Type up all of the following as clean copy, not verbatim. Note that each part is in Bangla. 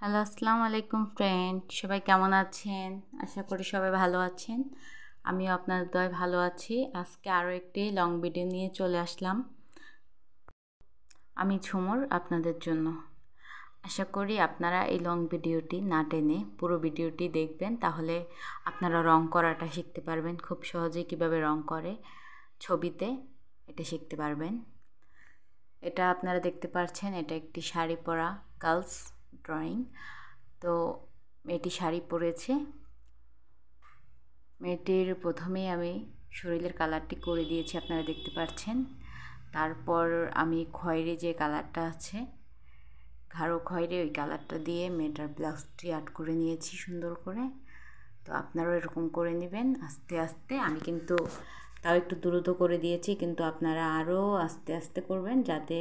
হ্যালো, আসসালামু আলাইকুম ফ্রেন্ড। সবাই কেমন আছেন? আশা করি সবাই ভালো আছেন। আমিও আপনাদের দয়ায় ভালো আছি। আজকে আরও একটি লং ভিডিও নিয়ে চলে আসলাম। আমি ঝুমুর আপনাদের জন্য। আশা করি আপনারা এই লং ভিডিওটি না টেনে পুরো ভিডিওটি দেখবেন, তাহলে আপনারা রং করাটা শিখতে পারবেন। খুব সহজেই কিভাবে রং করে ছবিতে এটা শিখতে পারবেন। এটা আপনারা দেখতে পাচ্ছেন, এটা একটি শাড়ি পরা গার্লস ড্রয়িং। তো মেয়েটি শাড়ি পরেছে। মেয়েটির প্রথমেই আমি শরীরের কালারটি করে দিয়েছি, আপনারা দেখতে পাচ্ছেন। তারপর আমি খয়েরি যে কালারটা আছে, গাঢ় খয়েরি, ওই কালারটা দিয়ে মেয়েটার ব্লাউজটি আর্ট করে নিয়েছি সুন্দর করে। তো আপনারাও এরকম করে নেবেন আস্তে আস্তে। আমি কিন্তু তাও একটু দ্রুত করে দিয়েছি, কিন্তু আপনারা আরও আস্তে আস্তে করবেন যাতে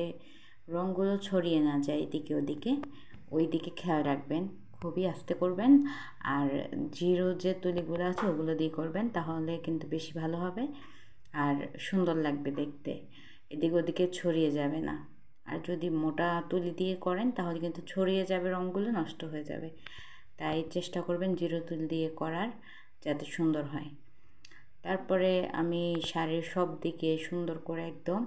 রঙগুলো ছড়িয়ে না যায় এদিকে ওদিকে। ওই দিকে খেয়াল রাখবেন, খুবই আস্তে করবেন। আর জিরো যে তুলিগুলো আছে ওগুলো দিয়ে করবেন, তাহলে কিন্তু বেশি ভালো হবে আর সুন্দর লাগবে দেখতে, এদিক ওদিকে ছড়িয়ে যাবে না। আর যদি মোটা তুলি দিয়ে করেন তাহলে কিন্তু ছড়িয়ে যাবে, রঙগুলো নষ্ট হয়ে যাবে। তাই চেষ্টা করবেন জিরো তুলি দিয়ে করার, যাতে সুন্দর হয়। তারপরে আমি শাড়ির সব দিকে সুন্দর করে একদম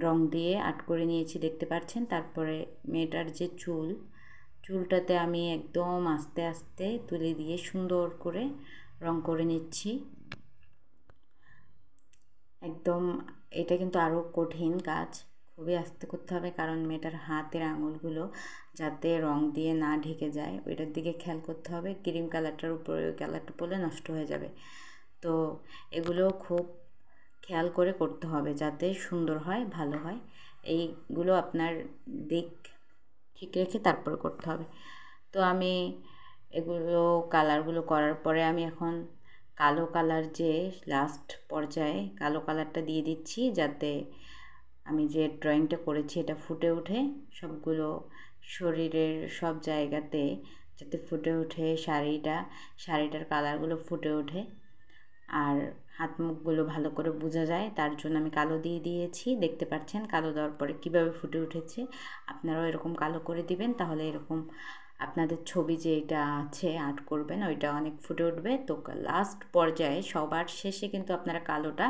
রং দিয়ে আর্ট করে নিয়েছি, দেখতে পাচ্ছেন। তারপরে মেয়েটার যে চুলটাতে আমি একদম আস্তে আস্তে তুলি দিয়ে সুন্দর করে রং করে নিচ্ছি একদম। এটা কিন্তু আরও কঠিন কাজ, খুবই আস্তে করতে হবে, কারণ মেয়েটার হাতের আঙুলগুলো যাতে রং দিয়ে না ঢেকে যায় ওইটার দিকে খেয়াল করতে হবে। ক্রিম কালারটার উপরে ওই কালারটা পড়লে নষ্ট হয়ে যাবে। তো এগুলো খুব খেয়াল করে করতে হবে যাতে সুন্দর হয়, ভালো হয়। এইগুলো আপনার দিক ঠিক রেখে তারপরে করতে হবে। তো আমি এগুলো কালারগুলো করার পরে আমি এখন কালো কালার, যে লাস্ট পর্যায়ে কালো কালারটা দিয়ে দিচ্ছি, যাতে আমি যে ড্রয়িংটা করেছি এটা ফুটে ওঠে সবগুলো শরীরের সব জায়গাতে, যাতে ফুটে ওঠে শাড়িটার কালারগুলো ফুটে ওঠে আর হাত মুখগুলো ভালো করে বোঝা যায়, তার জন্য আমি কালো দিয়ে দিয়েছি। দেখতে পাচ্ছেন কালো দেওয়ার পরে কীভাবে ফুটে উঠেছে। আপনারাও এরকম কালো করে দিবেন, তাহলে এরকম আপনাদের ছবি যে এটা আছে আর্ট করবেন ওইটা অনেক ফুটে উঠবে। তো লাস্ট পর্যায়ে সবার শেষে কিন্তু আপনারা কালোটা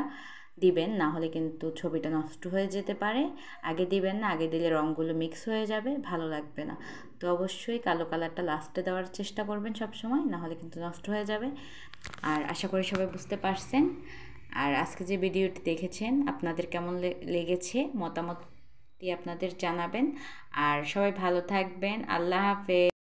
দিবেন, না হলে কিন্তু ছবিটা নষ্ট হয়ে যেতে পারে। আগে দিবেন না, আগে দিলে রঙগুলো মিক্স হয়ে যাবে, ভালো লাগবে না। তো অবশ্যই কালো কালারটা লাস্টে দেওয়ার চেষ্টা করবেন সব সময়, না হলে কিন্তু নষ্ট হয়ে যাবে। আর আশা করি সবাই বুঝতে পারছেন। আর আজকে যে ভিডিওটি দেখেছেন আপনাদের কেমন লেগেছে মতামতটি আপনাদের জানাবেন। আর সবাই ভালো থাকবেন। আল্লাহ হাফেজ।